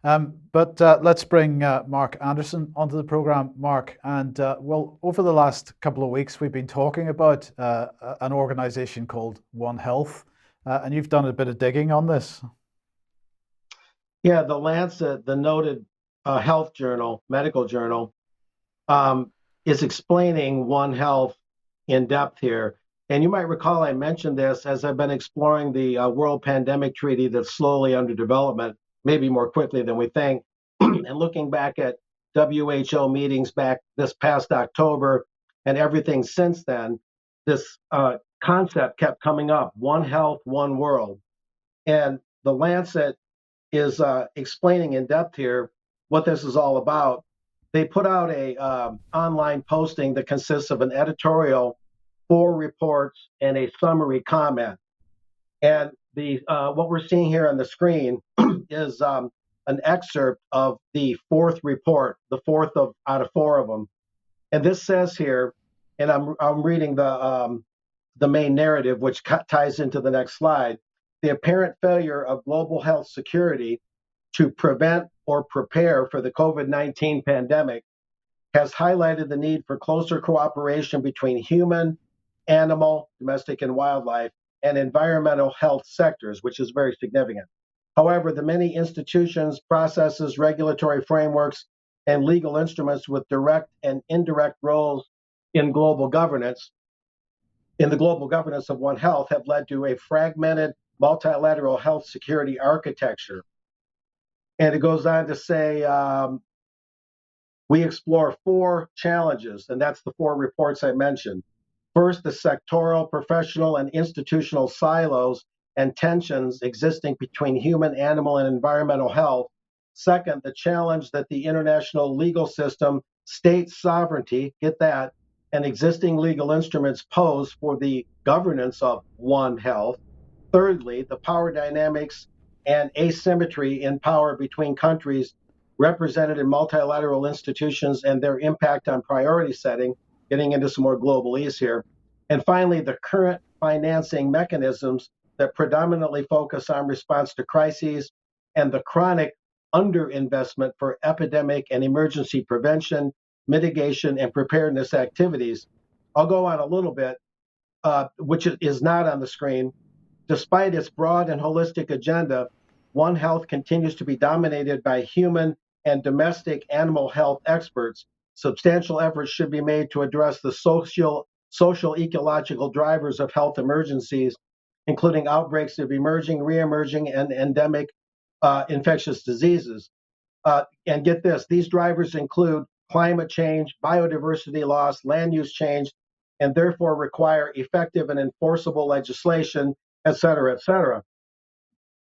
But let's bring Mark Anderson onto the program. Mark, and well, over the last couple of weeks, we've been talking about an organization called One Health, and you've done a bit of digging on this. Yeah, the Lancet, the noted health journal, medical journal, is explaining One Health in depth here. And you might recall I mentioned this as I've been exploring the World Pandemic Treaty that's slowly under development, maybe more quickly than we think, and looking back at WHO meetings back this past October and everything since then, this concept kept coming up: One Health, One World. And the Lancet is explaining in depth here what this is all about. They put out a online posting that consists of an editorial, 4 reports, and a summary comment. And the what we're seeing here on the screen is an excerpt of the 4th report, the 4th out of 4 of them. And this says here, and I'm reading the main narrative, which ties into the next slide: the apparent failure of global health security to prevent or prepare for the COVID-19 pandemic has highlighted the need for closer cooperation between human, animal, domestic, and wildlife, and environmental health sectors, which is very significant. However, the many institutions, processes, regulatory frameworks, and legal instruments with direct and indirect roles in global governance, in the global governance of One Health, have led to a fragmented multilateral health security architecture. And it goes on to say, we explore 4 challenges, and that's the 4 reports I mentioned. First, the sectoral, professional, and institutional silos and tensions existing between human, animal, and environmental health. Second, the challenge that the international legal system, state sovereignty, get that, and existing legal instruments pose for the governance of One Health. Thirdly, the power dynamics and asymmetry in power between countries represented in multilateral institutions and their impact on priority setting, getting into some more globalese here. And finally, the current financing mechanisms that predominantly focus on response to crises and the chronic underinvestment for epidemic and emergency prevention, mitigation, and preparedness activities. I'll go on a little bit, which is not on the screen. Despite its broad and holistic agenda, One Health continues to be dominated by human and domestic animal health experts. Substantial efforts should be made to address the social ecological drivers of health emergencies, including outbreaks of emerging, re-emerging, and endemic infectious diseases. And get this, these drivers include climate change, biodiversity loss, land use change, and therefore require effective and enforceable legislation, et cetera, et cetera.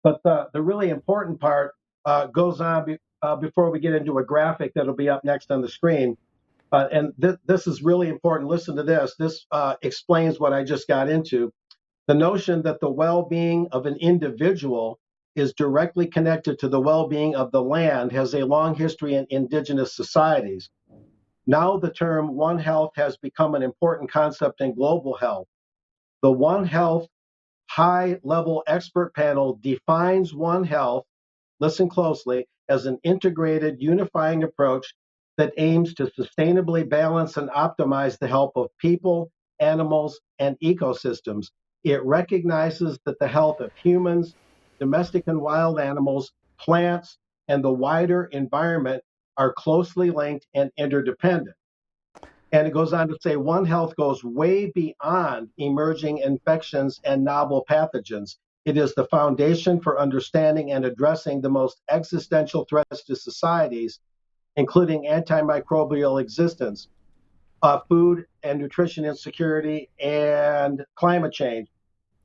But the really important part goes on before we get into a graphic that'll be up next on the screen. And this is really important. Listen to this. This explains what I just got into. The notion that the well-being of an individual is directly connected to the well-being of the land has a long history in indigenous societies. Now the term One Health has become an important concept in global health. The One Health high-level expert panel defines One Health, listen closely, as an integrated, unifying approach that aims to sustainably balance and optimize the health of people, animals, and ecosystems. It recognizes that the health of humans, domestic and wild animals, plants, and the wider environment are closely linked and interdependent. And it goes on to say One Health goes way beyond emerging infections and novel pathogens. It is the foundation for understanding and addressing the most existential threats to societies, including antimicrobial existence, food and nutrition insecurity, and climate change.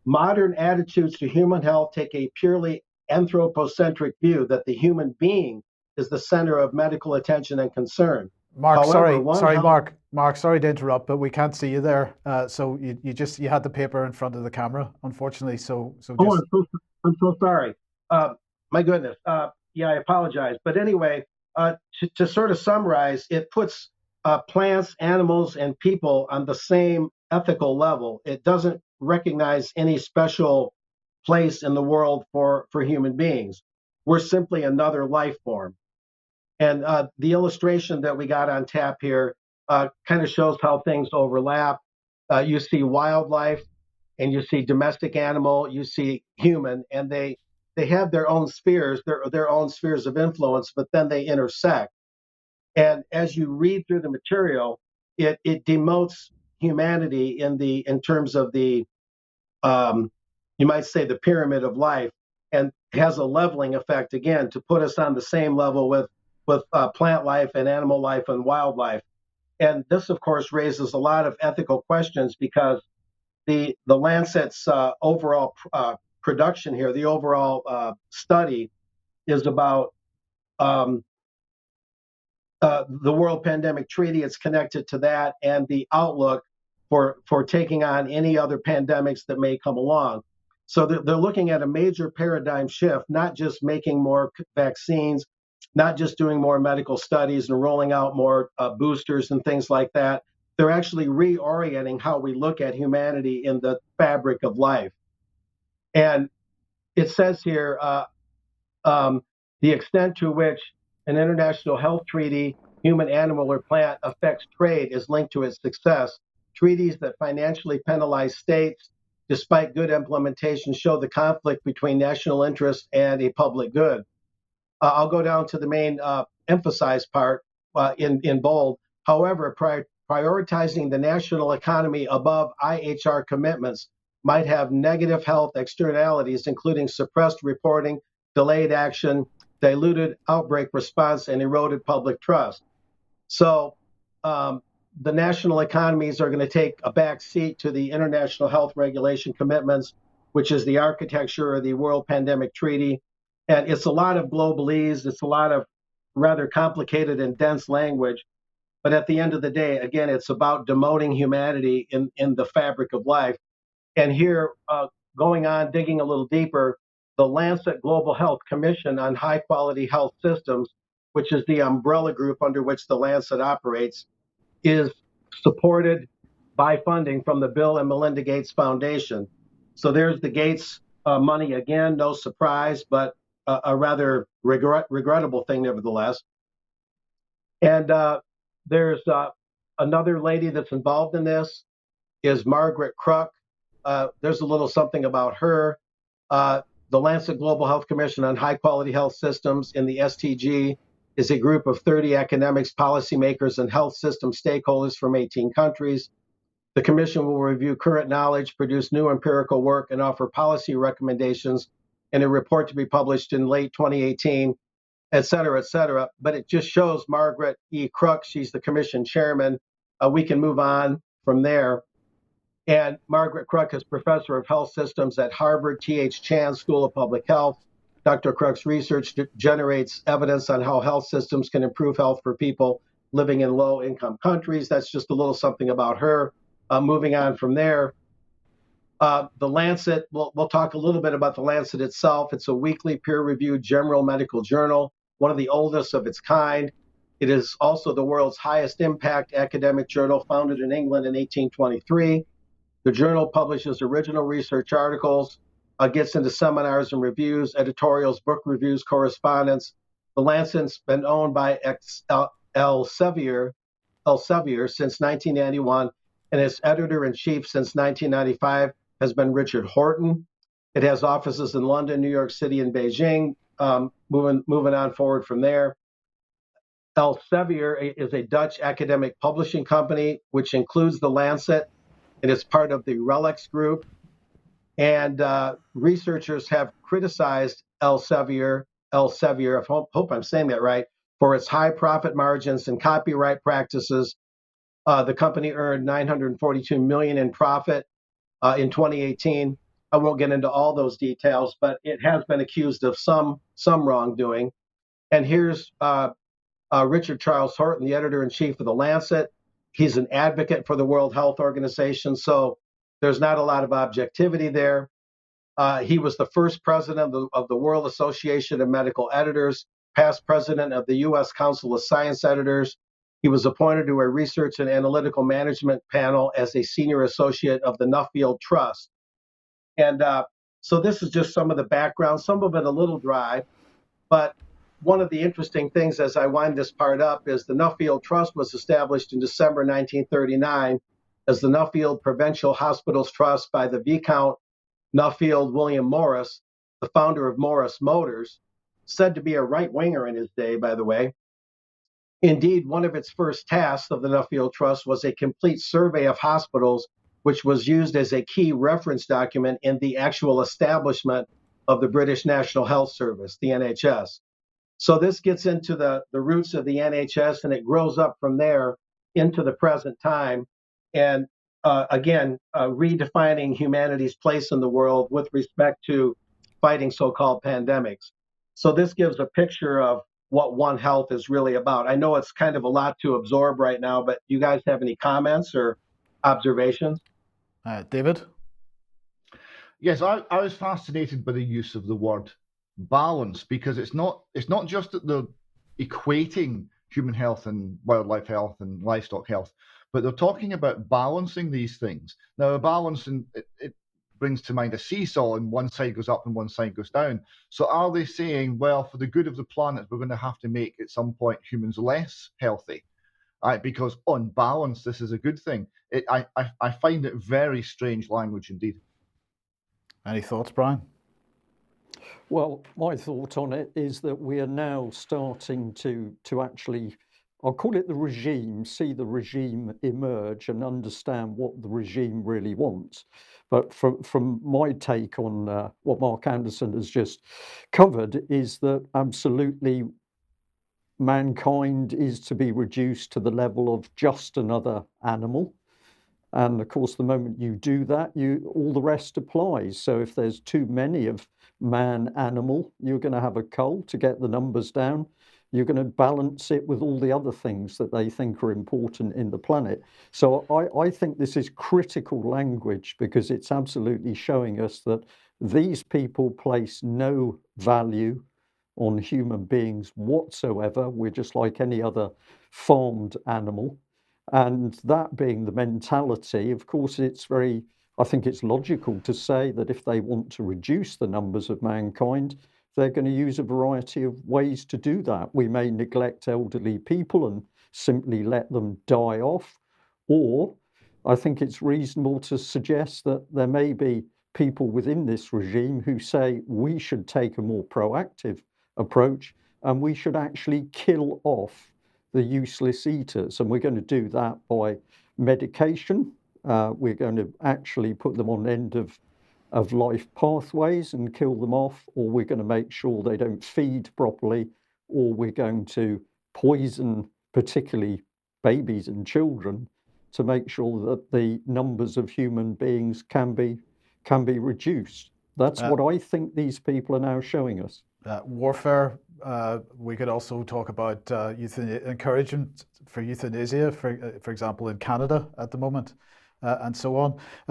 Modern attitudes to human health take a purely anthropocentric view that the human being is the center of medical attention and concern. Mark, However, Mark, sorry to interrupt, but we can't see you there. So you had the paper in front of the camera, unfortunately. So just. Oh, I'm so sorry. My goodness. Yeah, I apologize. But anyway, to sort of summarize, it puts plants, animals, and people on the same ethical level. It doesn't recognize any special place in the world for human beings. we're simply another life form. And the illustration that we got on tap here kind of shows how things overlap. You see wildlife, and you see domestic animal, you see human, and they have their own spheres, their own spheres of influence, but then they intersect. And as you read through the material, it demotes humanity in terms of the you might say the pyramid of life, and has a leveling effect again to put us on the same level with plant life and animal life and wildlife. And this, of course, raises a lot of ethical questions because the Lancet's overall production here, the overall study, is about the World Pandemic Treaty. It's connected to that and the outlook for taking on any other pandemics that may come along. So they're looking at a major paradigm shift, not just making more vaccines, not just doing more medical studies and rolling out more boosters and things like that. They're actually reorienting how we look at humanity in the fabric of life. And it says here, the extent to which an international health treaty, human, animal, or plant, affects trade is linked to its success. Treaties that financially penalize states, despite good implementation, show the conflict between national interest and a public good. I'll go down to the main emphasized part in bold. However, prioritizing the national economy above IHR commitments might have negative health externalities, including suppressed reporting, delayed action, diluted outbreak response, and eroded public trust. So the national economies are going to take a back seat to the international health regulation commitments, which is the architecture of the World Pandemic Treaty. And it's a lot of globalese. It's a lot of rather complicated and dense language. But at the end of the day, again, it's about demoting humanity in the fabric of life. And here, going on, digging a little deeper, the Lancet Global Health Commission on High Quality Health Systems, which is the umbrella group under which the Lancet operates, is supported by funding from the Bill and Melinda Gates Foundation. So there's the Gates money again, no surprise, but a rather regrettable thing nevertheless. And there's another lady that's involved in this, is Margaret Kruk. There's a little something about her. The Lancet Global Health Commission on High Quality Health Systems in the SDG is a group of 30 academics, policymakers, and health system stakeholders from 18 countries. The commission will review current knowledge, produce new empirical work, and offer policy recommendations in a report to be published in late 2018, et cetera, et cetera. But it just shows Margaret E. Kruk, she's the commission chairman. We can move on from there. And Margaret Kruk is professor of health systems at Harvard T.H. Chan School of Public Health. Dr. Kruk's research generates evidence on how health systems can improve health for people living in low-income countries. That's just a little something about her. Moving on from there, the Lancet, we'll talk a little bit about the Lancet itself. It's a weekly peer-reviewed general medical journal, one of the oldest of its kind. It is also the world's highest impact academic journal, founded in England in 1823. The journal publishes original research articles, gets into seminars and reviews, editorials, book reviews, correspondence. The Lancet's been owned by Elsevier since 1991, and its editor-in-chief since 1995 has been Richard Horton. It has offices in London, New York City, and Beijing. Moving on forward from there. Elsevier is a Dutch academic publishing company, which includes the Lancet. It is part of the RELX group. And researchers have criticized Elsevier, I hope I'm saying that right, for its high profit margins and copyright practices. The company earned $942 million in profit in 2018. I won't get into all those details, but it has been accused of some wrongdoing. And here's Richard Charles Horton, the editor-in-chief of the Lancet. He's an advocate for the World Health Organization, so there's not a lot of objectivity there. He was the first president of the World Association of Medical Editors, past president of the U.S. Council of Science Editors. He was appointed to a research and analytical management panel as a senior associate of the Nuffield Trust. And so this is just some of the background, some of it a little dry. But one of the interesting things as I wind this part up is the Nuffield Trust was established in December 1939 as the Nuffield Provincial Hospitals Trust by the Viscount Nuffield William Morris, the founder of Morris Motors, said to be a right-winger in his day, by the way. Indeed, one of its first tasks of the Nuffield Trust was a complete survey of hospitals, which was used as a key reference document in the actual establishment of the British National Health Service, the NHS. So this gets into the roots of the NHS, and it grows up from there into the present time. And again, redefining humanity's place in the world with respect to fighting so-called pandemics. So this gives a picture of what One Health is really about. I know it's kind of a lot to absorb right now, but do you guys have any comments or observations? David? Yes, I was fascinated by the use of the word balance, because it's not just that they're equating human health and wildlife health and livestock health, but they're talking about balancing these things. Now, a balance, it brings to mind a seesaw, and one side goes up and one side goes down. So are they saying, well, for the good of the planet, we're going to have to make at some point humans less healthy? Because on balance, this is a good thing. I find it very strange language indeed. Any thoughts, Brian? Well, my thought on it is that we are now starting to actually, I'll call it the regime, see the regime emerge and understand what the regime really wants. But from my take on what Mark Anderson has just covered is that absolutely mankind is to be reduced to the level of just another animal. And of course, the moment you do that, all the rest applies. So if there's too many of man animal, you're going to have a cull to get the numbers down. You're going to balance it with all the other things that they think are important in the planet. So I think this is critical language, because it's absolutely showing us that these people place no value on human beings whatsoever. We're just like any other farmed animal. And that being the mentality, of course, I think it's logical to say that if they want to reduce the numbers of mankind, they're going to use a variety of ways to do that. We may neglect elderly people and simply let them die off. Or I think it's reasonable to suggest that there may be people within this regime who say we should take a more proactive approach and we should actually kill off the useless eaters, and we're going to do that by medication. We're going to actually put them on end of life pathways and kill them off, or we're going to make sure they don't feed properly, or we're going to poison particularly babies and children to make sure that the numbers of human beings can be reduced. That's what I think these people are now showing us. Warfare. We could also talk about encouragement for euthanasia, for example, in Canada at the moment, and so on.